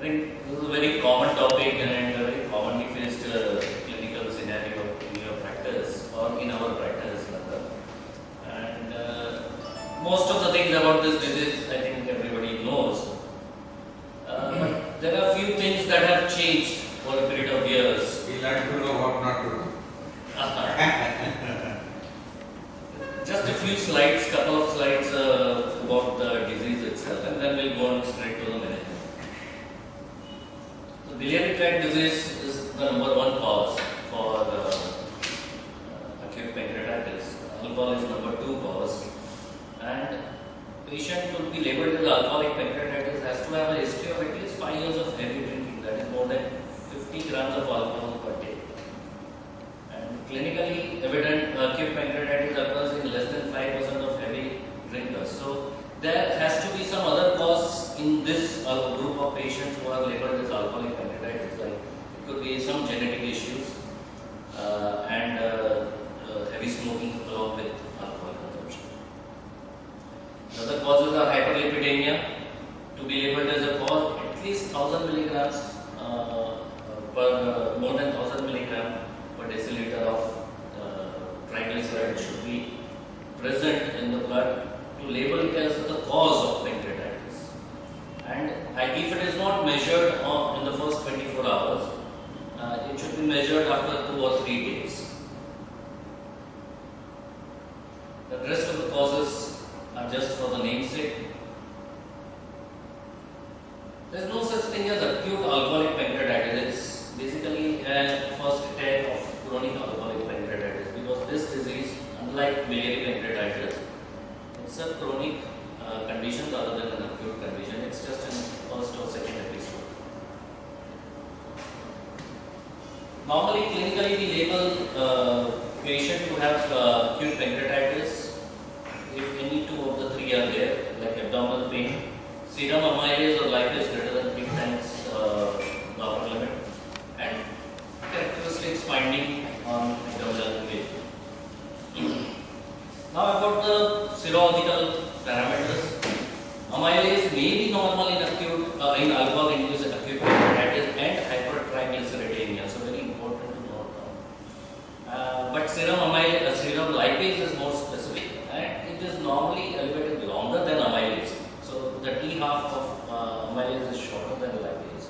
think this is a very common topic and a very commonly faced clinical scenario in your practice or in our practice rather. And most of the things about this disease, I think everybody knows. But there are few things that have changed over a period of years. We learn to know what not to do. Just a few slides, couple of slides about the disease itself, and then we'll go on straight to the management. The biliary tract disease is the number one cause for acute pancreatitis. Alcohol is number two cause, and patient to be labeled as alcoholic pancreatitis has to have a history of at least 5 years of heavy drinking, that is more than 50 grams of alcohol per day. And clinically evident acute pancreatitis occurs in less than 5% of heavy drinkers. So there has to be some other cause in this group of patients who are labeled as alcoholic pancreatitis. Like it could be some genetic issues and heavy smoking along with alcohol consumption. Other causes are hyperlipidemia. To be labeled as a cause, at least 1000 milligrams more than 1000 milligram per deciliter of triglyceride should be present in the blood to label it as the cause of pancreatitis. And if it is not measured in the first 24 hours, it should be measured after 2 or 3 days. The rest of the causes are just for the namesake. There is no such thing as acute alcoholic pancreatitis. It's basically a first attack of chronic alcoholic pancreatitis, because this disease, unlike biliary pancreatitis, it's a chronic condition rather than an acute condition. It's just in first or second episode. Normally, clinically, we label patient to have acute pancreatitis if any two of the three are there, like abdominal pain, serum amylase or lipase greater than 3 times the upper limit, and characteristics finding on abdominal pain. Now about the serological parameters. Amylase may be normal in alcohol-induced acute pancreatitis and hypertriglyceridemia, so very important to note down. But serum lipase is more specific, and it is normally elevated longer than amylase. So the T half of amylase is shorter than lipase.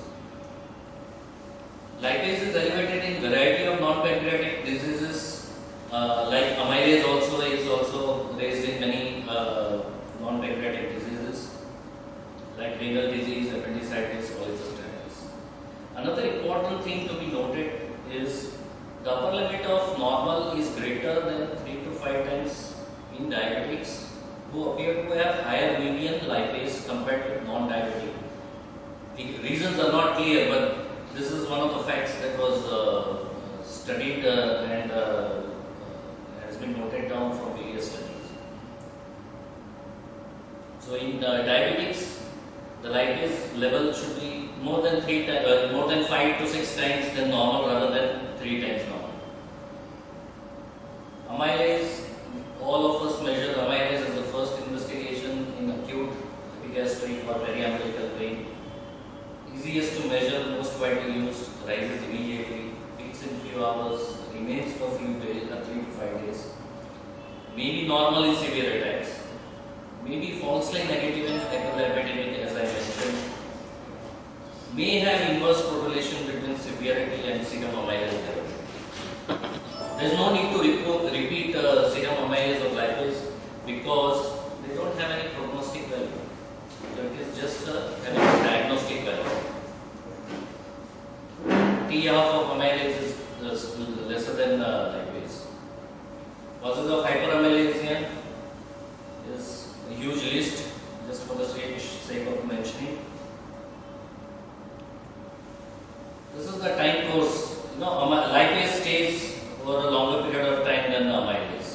Lipase is elevated in variety of non-pancreatic diseases, like amylase is also raised in many non-pancreatic diseases like renal disease, appendicitis, cholecystitis. Another important thing to be noted is the upper limit of normal is greater than 3 to 5 times in diabetics who appear to have higher median lipase compared to non-diabetic. The reasons are not clear, but this is one of the facts that was studied and has been noted down from various studies. So in diabetics, the lipase level should be more than 5 to 6 times than normal rather than 3 times normal. Amylase, all of us measure amylase as the first investigation in acute epigastric or periumbilical pain. Easiest to measure, most widely used, rises immediately, peaks in few hours, remains for few days, 3 to 5 days. May be normal in severe attacks. May be falsely negative in hyperlipidemic, as I mentioned. May have inverse correlation between severity and serum amylase level. There is no need to repeat serum amylase or lipase because they don't have any prognostic value. So it is just having a diagnostic value. T half of amylase is lesser than lipase. Causes of hyperamylasia is a huge list, just for the sake of mentioning. This is the time course. Lipase stays over a longer period of time than the amylase.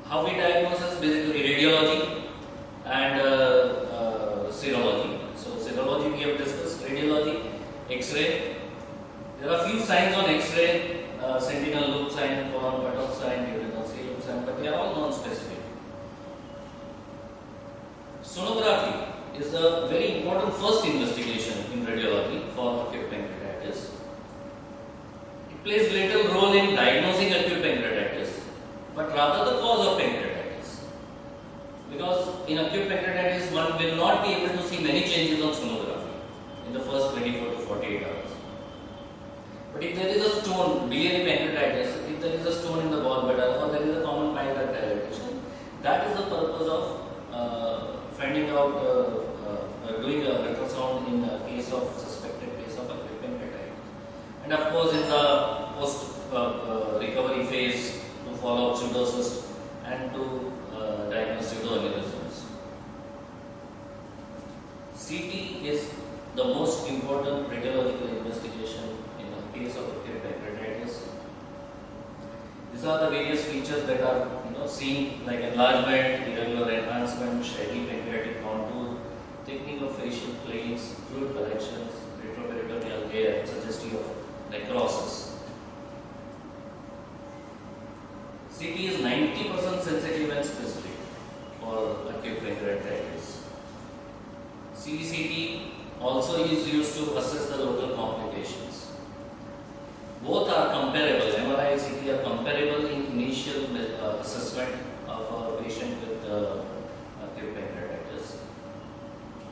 How we diagnose is basically radiology and serology. So serology we have discussed, radiology, X-ray. There are few signs on X-ray, sentinel loop sign, colon cutoff sign, duodenal C loop sign, but they are all non-specific. Sonography. is a very important first investigation in radiology for acute pancreatitis. It plays little role in diagnosing acute pancreatitis, but rather the cause of pancreatitis. Because in acute pancreatitis, one will not be able to see many changes on sonography in the first 24 to 48 hours. But if there is a stone, biliary pancreatitis, if there is a stone in the gallbladder or there is a common bile duct dilatation, that is the purpose of finding out, doing a ultrasound in a case of suspected case of acute pancreatitis. And of course, in the post recovery phase, to follow up pseudocyst and to diagnose pseudoaneurysms. CT is the most important radiological investigation in the case of acute pancreatitis. These are the various features that are seen, like enlargement, irregular enhancement, shaggy pancreatic contour, thickening of facial planes, fluid collections, retroperitoneal hair suggestive of necrosis. CT is 90% sensitive and specific for acute pancreatitis. CBCT also is used to assess the local complications. Both are comparable. MRI and CT are comparable in initial assessment of a patient with acute pancreatitis.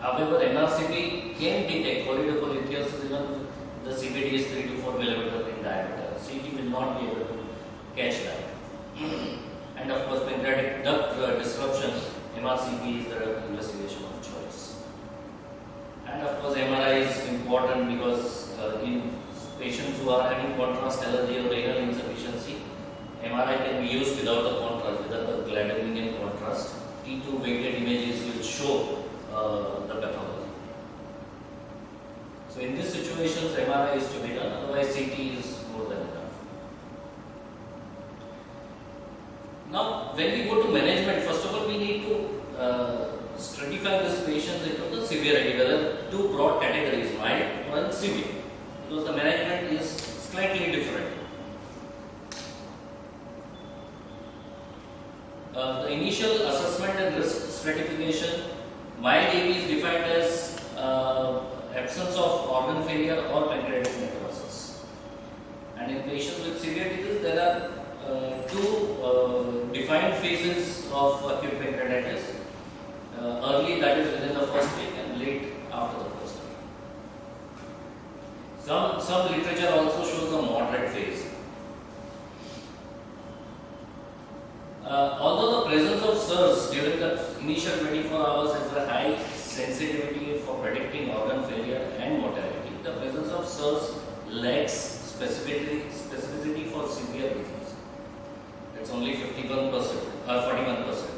However, MRCT can detect choroidopolydiosis even the CVD is 3 to 4 mm in diameter. CT will not be able to catch that. And of course, pancreatic duct disruption, MRCP is the investigation of choice. And of course, MRI is important because in patients who are having contrast allergy or renal insufficiency, MRI can be used without the contrast, without the gladolinium contrast. T2 weighted images will show the pathology. So in these situations, MRI is to be done, otherwise CT is more than enough. Now, when we go to management, first of all, we need to stratify these patients into the severity, whether two broad categories, mild or severe, because the management is slightly different. The initial assessment and risk stratification, mild AP is defined as absence of organ failure or pancreatic necrosis. And in patients with severe disease, there are two defined phases of acute pancreatitis. Early, that is within the first week, and late after the first week. Some literature also shows a moderate phase. Although the presence of SIRS during the initial 24 hours has a high sensitivity for predicting organ failure and mortality, the presence of SIRS lacks specificity for severe disease. It's only 51% or 41%.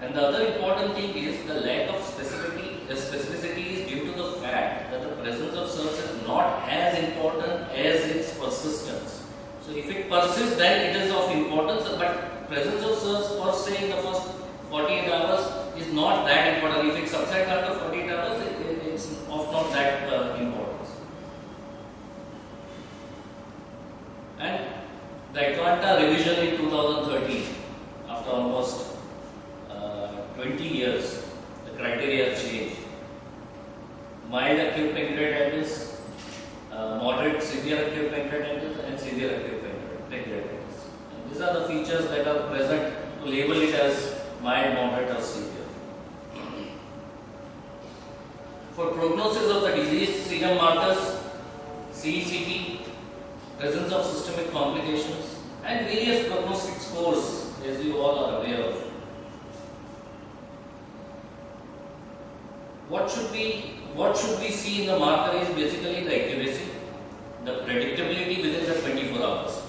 And the other important thing is the lack of specificity. The specificity is due to the fact that the presence of SIRS is not as important as its persistence. So if it persists, then it is of importance, but presence of SIRS per se in the first 48 hours is not that important. If it subsides after 48 hours, it's of not that importance. And the Atlanta revision in 2013, after almost 20 years, the criteria changed. Mild acute pancreatitis, moderate severe acute pancreatitis, and severe acute pancreatitis. And these are the features that are present to label it as mild, moderate, or severe. For prognosis of the disease, serum markers, CECT, presence of systemic complications, and various prognostic scores, as you all are aware of. What should we see in the marker is basically the accuracy, the predictability within the 24 hours,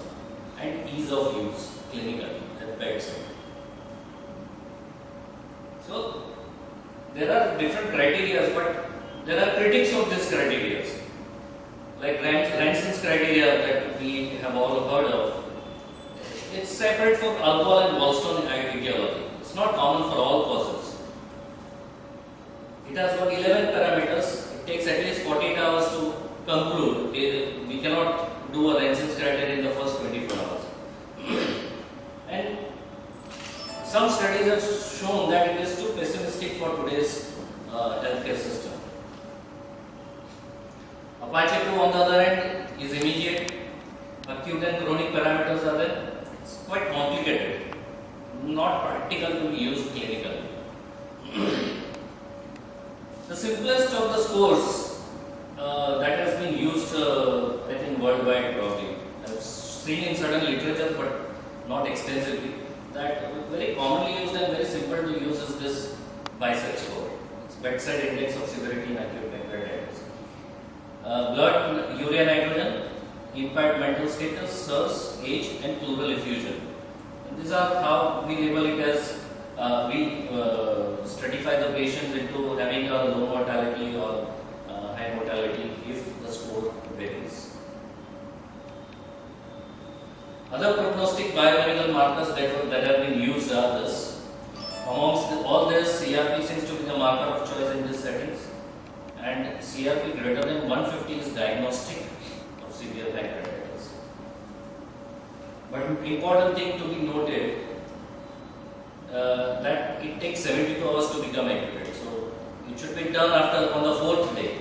and ease of use clinically at bedside. So there are different criteria, but there are critics of these criteria, like Ranson's criteria that we have all heard of. It's separate for alcohol and Wollstone etiology. It's not common for all causes. It has got 11 parameters. It takes at least 48 hours to conclude. We cannot do a Ranson's criteria in the first 24 hours. And some studies have shown that it is too pessimistic for today's healthcare system. Apache 2 on the other hand is immediate. Acute and chronic parameters are there. It's quite complicated, not practical to be used clinically. The simplest of the scores that has been used, I think, worldwide probably. I've seen in certain literature, but not extensively. That very commonly used and very simple to use is this BICEP score. It's bedside index of severity in acute pancreatitis. Blood urea nitrogen, impaired mental status, SIRS, age, and pleural effusion. And these are how we label it as we stratify the patients into having a low mortality or high mortality if the score varies. Other prognostic biochemical markers that have been used are this. Amongst all this, CRP seems to be the marker of choice in these settings, and CRP greater than 150 is diagnostic of severe pancreatitis. But important thing to be noted that it takes 72 hours to become accurate. So it should be done on the 4th day.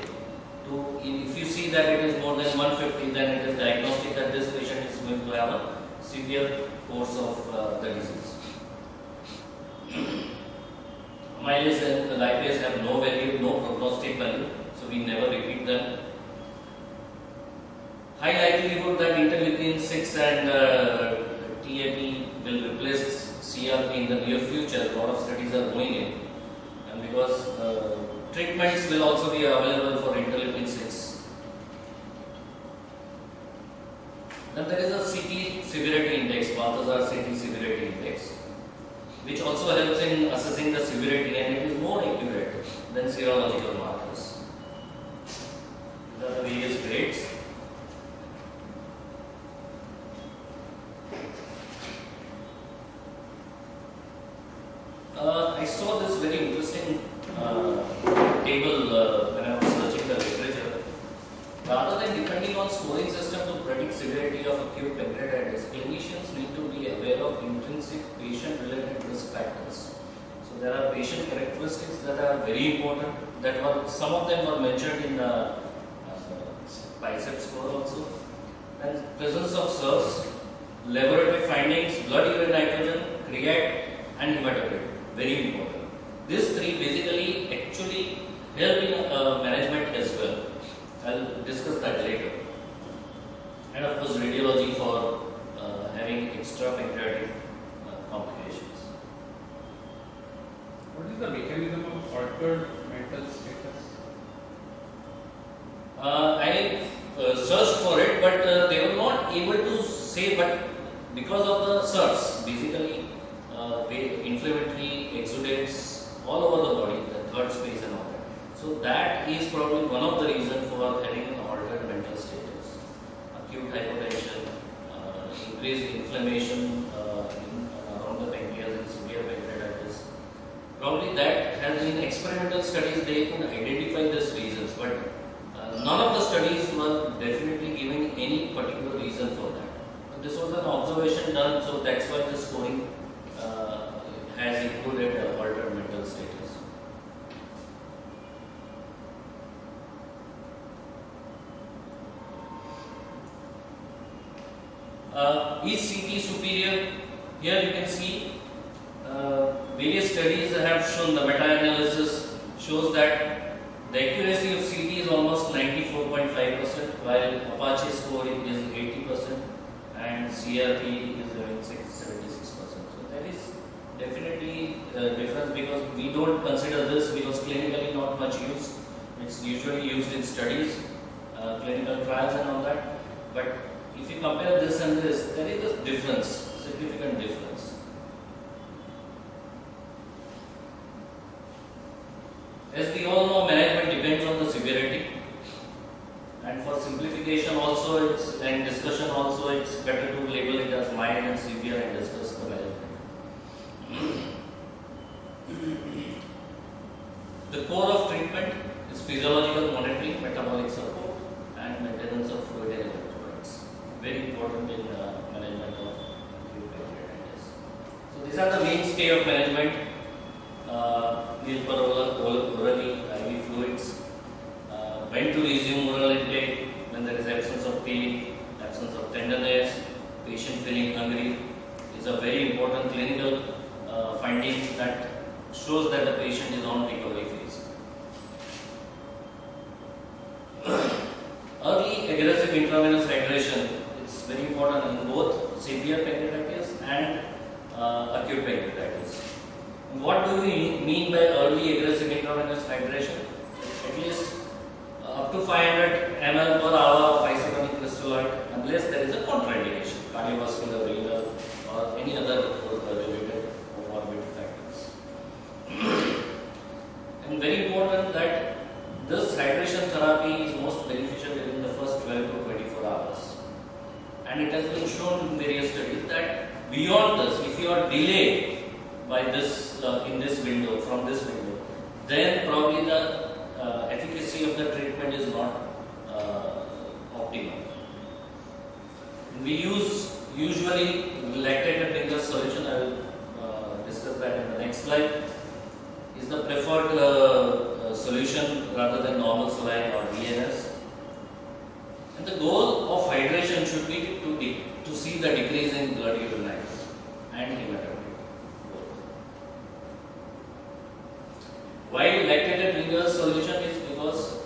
If you see that it is more than 150, then it is diagnostic that this patient is going to have a severe course of the disease. Amylase and lipase have no value, no prognostic value, so we never repeat them. High likelihood that interleukin 6 and TAP will replace CRP in the near future. A lot of studies are going in, and because treatments will also be available for interleukin 6. Then there is a CT severity index, Balthazar CT severity index, which also helps in assessing the severity, and it is more accurate than serological markers. These are the various grades. I saw this very interesting table when I was searching the literature. Rather than depending on scoring system to predict severity of acute pancreatitis, clinicians need to be aware of intrinsic patient-related risk factors. So there are patient characteristics that are very important. Some of them were mentioned in the BICEP score also. And presence of SIRS, laboratory findings, blood urea nitrogen, create, and hematocrit. Very important. These three basically actually help in management as well. I'll discuss that later. And of course, radiology for having extra pancreatic complications. What is the mechanism of altered mental status? I searched for it, but they were not able to say. But because of the SIRS, basically inflammatory exudates all over the body, the third space and all that. So that is probably one of the reasons for having an altered mental status. Acute hypotension, increased inflammation around the pancreas and severe pancreatitis. Probably that has been experimental studies, they could identify these reasons, but none of the studies were definitely giving any particular reason for that. But this was an observation done, so that's why the scoring has included altered mental status. Is CT superior? Here you can see various studies have shown, the meta-analysis shows that the accuracy of CT is almost 94.5%, while Apache score is 80% and CRP is having 76%. So that is definitely a difference, because we don't consider this because clinically not much used. It's usually used in studies, clinical trials and all that. But if you compare this and this, there is a difference, significant difference. As we all know, management depends on the severity, and for simplification also and discussion also, it's better to label it as mild and severe and discuss the management. The core of treatment is physiological monitoring, metabolic support, and maintenance of fluid and electrolytes. Very important in management of acute pancreatitis. So these are the mainstay of management. Orally of pain, absence of tenderness, patient feeling hungry is a very important clinical finding that shows that the patient is on recovery phase. Early aggressive intravenous hydration is very important in both severe pancreatitis and acute pancreatitis. What do we mean by early aggressive intravenous hydration? At least up to 500 ml per hour of isotonic crystalloid, unless there is a contraindication, cardiovascular, renal, or any other related comorbid factors. And very important that this hydration therapy is most beneficial within the first 12 to 24 hours. And it has been shown in various studies that beyond this, if you are delayed by this in this window, from this window, then probably the efficacy of the treatment is not optimal. We use usually lactated vinegar solution. I will discuss that in the next slide. Is the preferred solution rather than normal saline or VNS. And the goal of hydration should be to see the decrease in blood urination and hematocrit. Why lactated vinegar solution is because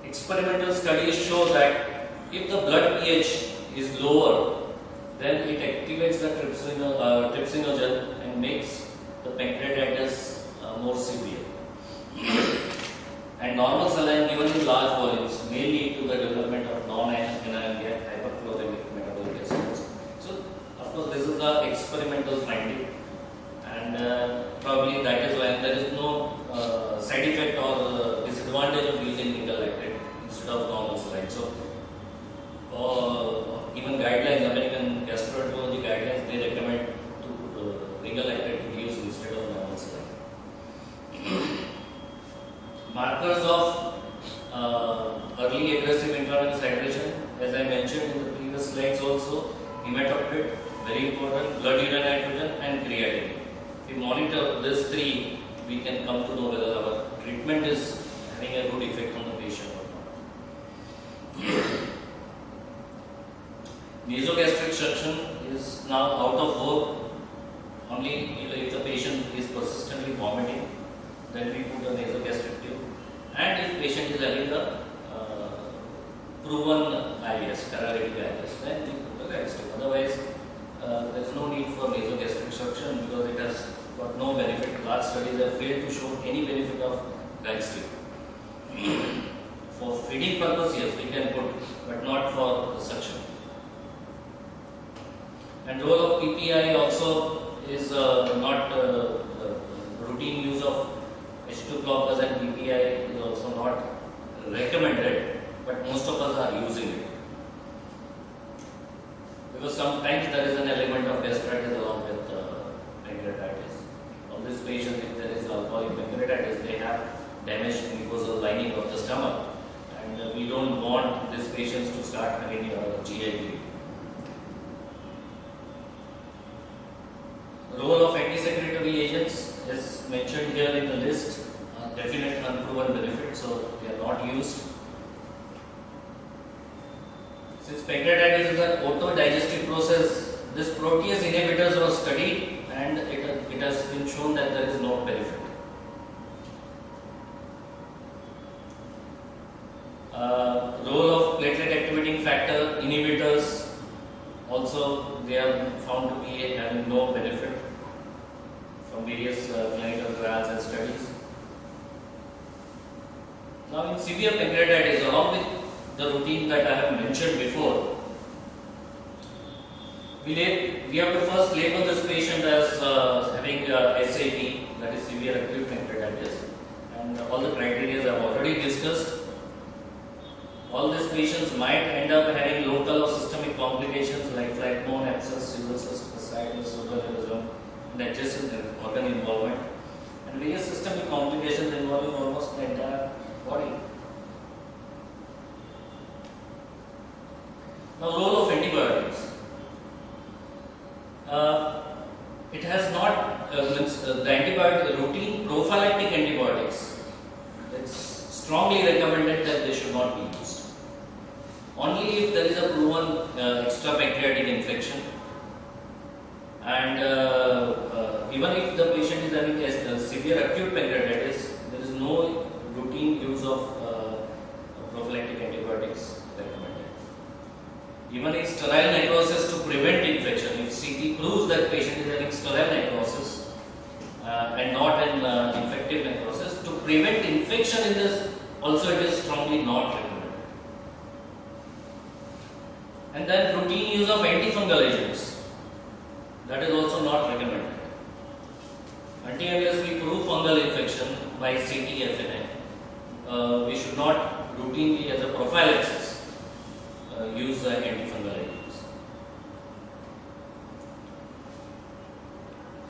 experimental studies show that if the blood pH is lower, then it activates the trypsinogen and makes the pancreatitis more severe. And normal saline given in large volumes may lead to the development of non-anemic hyperchloremic metabolic acids. So, of course, this is the experimental finding, and probably that is why there is no side effect or disadvantage of using nickel lactate instead of normal saline. So, even guidelines, American gastroenterology guidelines, they recommend to nickel lactate to be used instead of normal saline. Markers of early aggressive intravenous hydration, as I mentioned in the previous slides also, hematocrit, very important, blood urine nitrogen and creatinine. If we monitor these three, we can come to know whether our treatment is having a good effect on the patient or not. Nasogastric suction is now out of vogue. Only if the patient is persistently vomiting, then we put a nasogastric tube. And if patient is having a proven IBS, paralytic IBS, then we put a guide tube. Otherwise, there is no need for nasogastric suction because it has got no benefit. Large studies have failed to show any benefit of guide tube. For feeding purpose, yes, we can put, but not for suction. And role of PPI also is not routine use of H2 blockers and PPI is also not recommended, but most of us are using it. Because sometimes there is an element of gastritis along with pancreatitis. On this patient, if there is alcoholic pancreatitis, they have damaged mucosal lining of the stomach, and we don't want these patients to start having GI. Role of anti-secretory agents is mentioned here in the list. Definite unproven benefit, so they are not used. Since pancreatitis is an autodigestive process, this protease inhibitors were studied and it has been shown that there is no benefit. Role of platelet activating factor inhibitors, also they are found to be having no benefit from various clinical trials and studies. Now in severe pancreatitis, along with the routine that I have mentioned before, we have to first label this patient as having SAP, that is severe acute pancreatitis, and all the criteria I have already discussed. All these patients might end up having local or systemic complications like flat bone, abscess, cirrhosis, fasciitis, sotalism, and adjacent organ involvement, and various systemic complications involving almost the entire body. Now, role of antibiotics. It has not the antibiotic routine prophylactic antibiotics. It's strongly recommended that they should not be used. only if there is a proven extrapancreatic infection, and even if the patient is having a severe acute pancreatitis, there is no routine use of prophylactic antibiotics recommended. Even in sterile necrosis to prevent infection, if CT proves that patient is having sterile necrosis and not an infective necrosis, to prevent infection in this also it is strongly not recommended. And then routine use of antifungal agents, that is also not recommended. Until we prove fungal infection by CT-FNA, we should not routinely as a prophylaxis use the antifungal agents.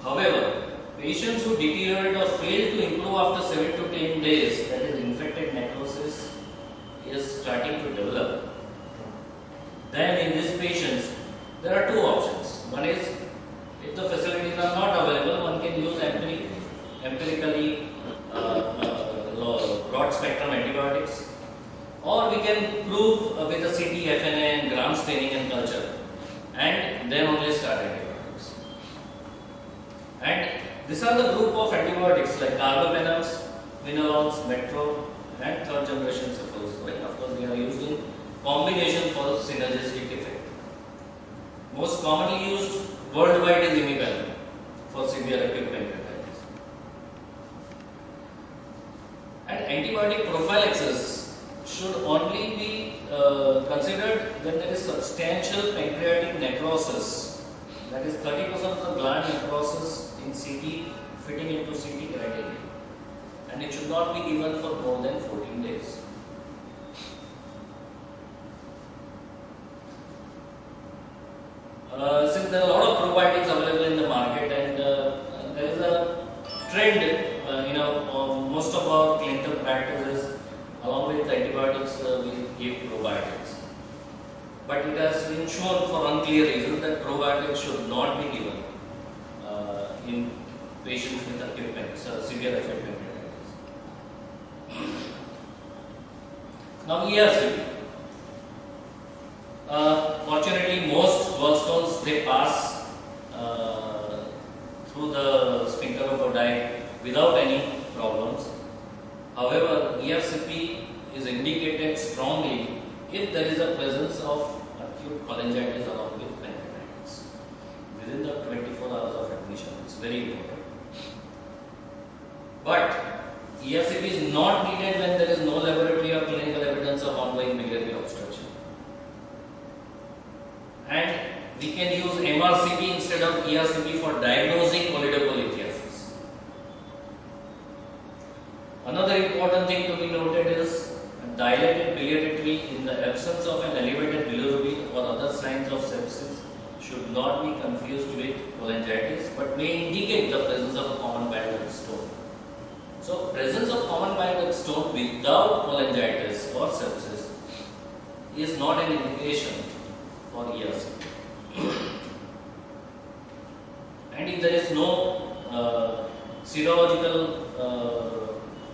However, patients who deteriorate or fail to improve after 7 to 10 days, that is infected necrosis is starting to develop, then in these patients there are two options. One is, if the facilities are not available, one can use empirically broad spectrum antibiotics, or we can prove with a CT-FNA and gram staining and culture, and then only start antibiotics. And these are the group of antibiotics like carbapenems, quinolones, metro, and third generation cephalosporin. Of course, they are used in combination for synergistic effect. Most commonly used worldwide is imipenem for severe acute pancreatitis. And antibiotic prophylaxis should only be considered when there is substantial pancreatic necrosis, that is 30% of the gland necrosis in CT fitting into CT criteria, and it should not be given for more than 14 days. Since there are a lot of probiotics available in the market, and there is a trend, most of our clinical practices, along with antibiotics, we give probiotics. But it has been shown for unclear reasons that probiotics should not be given in patients with acute severe acute pancreatitis. Now, ERCP. Fortunately, most gallstones they pass through the sphincter of Oddi without any problems. However, ERCP is indicated strongly if there is a presence of acute cholangitis along with pancreatitis within the 24 hours of admission. It's very important. But ERCP is not needed when there is no laboratory or clinical evidence of ongoing biliary obstruction. And we can use MRCP instead of ERCP for diagnosing cholelithiasis. Another important thing to be noted is dilated biliary tree in the absence of an elevated bilirubin or other signs of sepsis should not be confused with cholangitis, but may indicate the presence of a common bile duct stone. So, presence of common bile duct stone without cholangitis or sepsis is not an indication for ERCP. And if there is no serological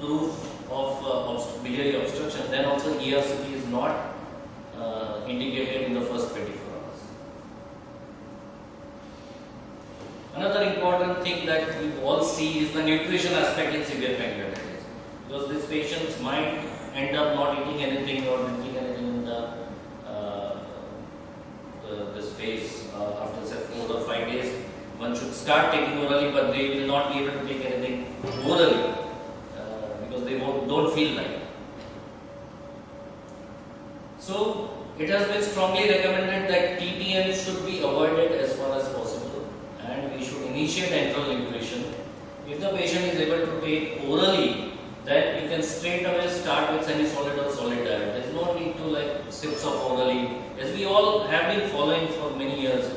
proof of biliary obstruction, then also ERCP is not indicated in the first 24 hours. Another important thing that we all see is the nutrition aspect in severe pancreatitis, because these patients might end up not eating anything or drinking anything in this phase after say 4 or 5 days. One should start taking orally, but they will not be able to take anything orally because they don't feel like it. So it has been strongly recommended that TPN should be avoided as far as possible, and we should initiate enteral nutrition. If the patient is able to take orally, then you can straight away start with semi-solid or solid diet. There is no need to like sips of orally, as we all have been following for many years,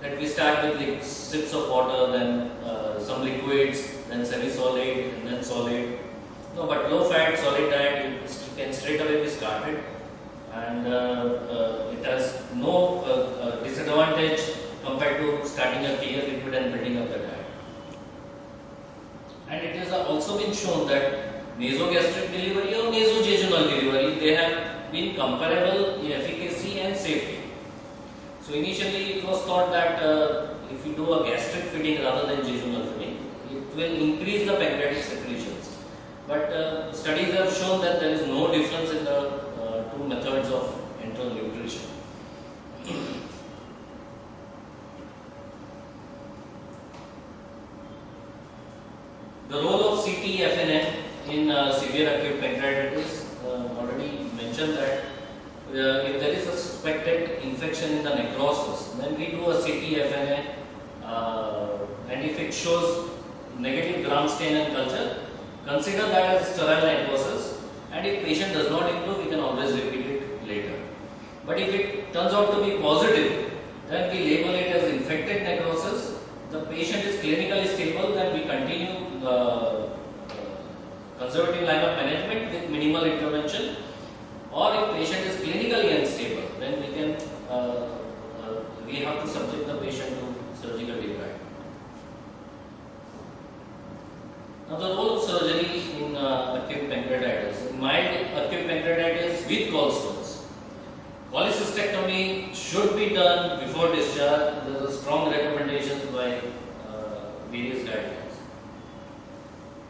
that we start with like sips of water, then some liquids, then semi-solid, and then solid. No, but low-fat solid diet can straight away be started, and it has no disadvantage compared to starting a clear liquid and building up the diet. And it has also been shown that nasogastric delivery or nasojejunal delivery, they have been comparable in efficacy and safety. So initially it was thought that if you do a gastric feeding rather than jejunal feeding, it will increase the pancreatic secretions. But studies have shown that there is no difference in the two methods of enteral nutrition. The role of CT-FNN in severe acute pancreatitis, already mentioned that if there is a suspected infection in the necrosis, then we do a CT-FNN, and if it shows negative Gram stain and culture, consider that as sterile necrosis, and if patient does not improve, we can always repeat it later. But if it turns out to be positive, then we label it as infected necrosis. The patient is clinically stable, then we continue conservative line of management with minimal intervention. Or if patient is clinically unstable, then we have to subject the patient to surgical debridement. Now the role of surgery in acute pancreatitis. In mild acute pancreatitis with gallstones, cholecystectomy should be done before discharge. There are strong recommendations by various guidelines.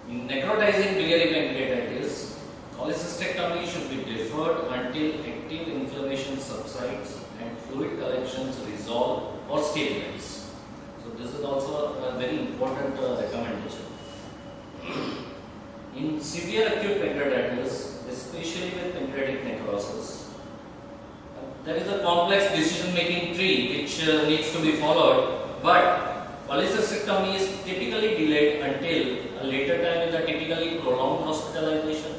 In necrotizing biliary pancreatitis, cholecystectomy should be deferred until active inflammation subsides and fluid collections resolve or stabilize. So this is also a very important recommendation. In severe acute pancreatitis, especially with pancreatic necrosis, there is a complex decision-making tree which needs to be followed, but cholecystectomy is typically delayed until a later time in the typically prolonged hospitalization,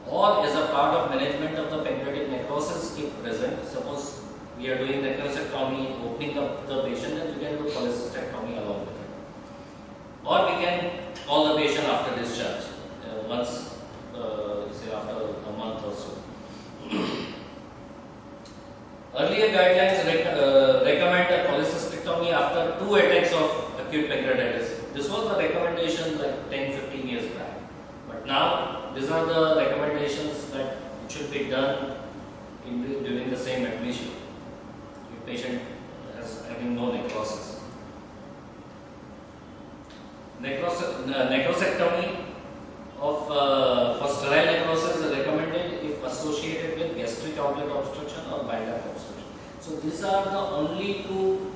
or as a part of management of the pancreatic necrosis if present. Suppose we are doing necrosectomy, opening up the patient, then we can do cholecystectomy along with it. Or we can call the patient after discharge, once, say after a month or so. Earlier guidelines recommend a cholecystectomy after 2 attacks of acute pancreatitis. This was a recommendation like 10-15 years back. But now, these are the recommendations that it should be done during the same admission if patient has having no necrosis. Necrosectomy for sterile necrosis is recommended if associated with gastric outlet obstruction or bile duct obstruction. So these are the only two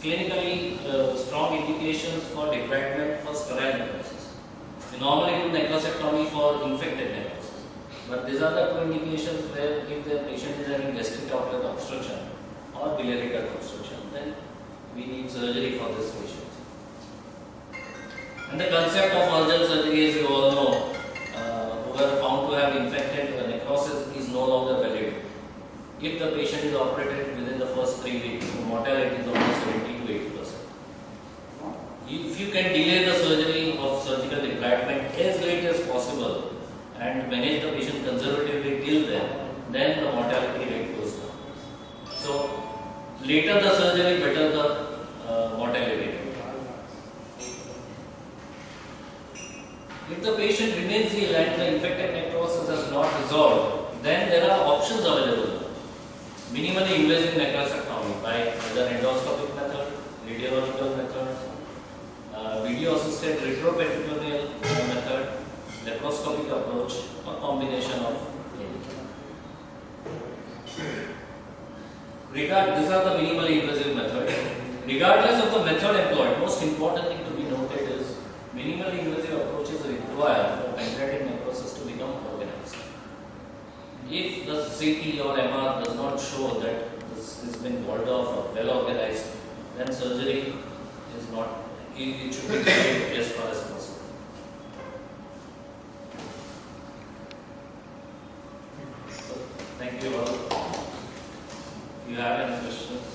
clinically strong indications for debridement for sterile necrosis. We normally do necrosectomy for infected necrosis, but these are the two indications where if the patient is having gastric outlet obstruction or biliary duct obstruction, then we need surgery for this patient. And the concept of urgent surgery, as you all know, who are found to have infected necrosis is no longer valid. If the patient is operated within the first 3 weeks, the mortality is almost 70 to 80%. If you can delay the surgery of surgical debridement as late as possible and manage the patient conservatively till then the mortality rate goes down. So, later the surgery, better the mortality rate. If the patient remains ill and the infected necrosis has not resolved, then there are options available. Minimally invasive necrosectomy by either endoscopic method, radiological method, video-assisted retroperitoneal method, laparoscopic approach, or combination of any. These are the minimally invasive methods. Regardless of the method employed, most important thing to be noted is minimally invasive approaches require for pancreatic necrosis to become organized. If the CT or MR does not show that this has been walled off or well organized, then surgery is not, it should be delayed as far as possible. So, thank you all. If you have any questions.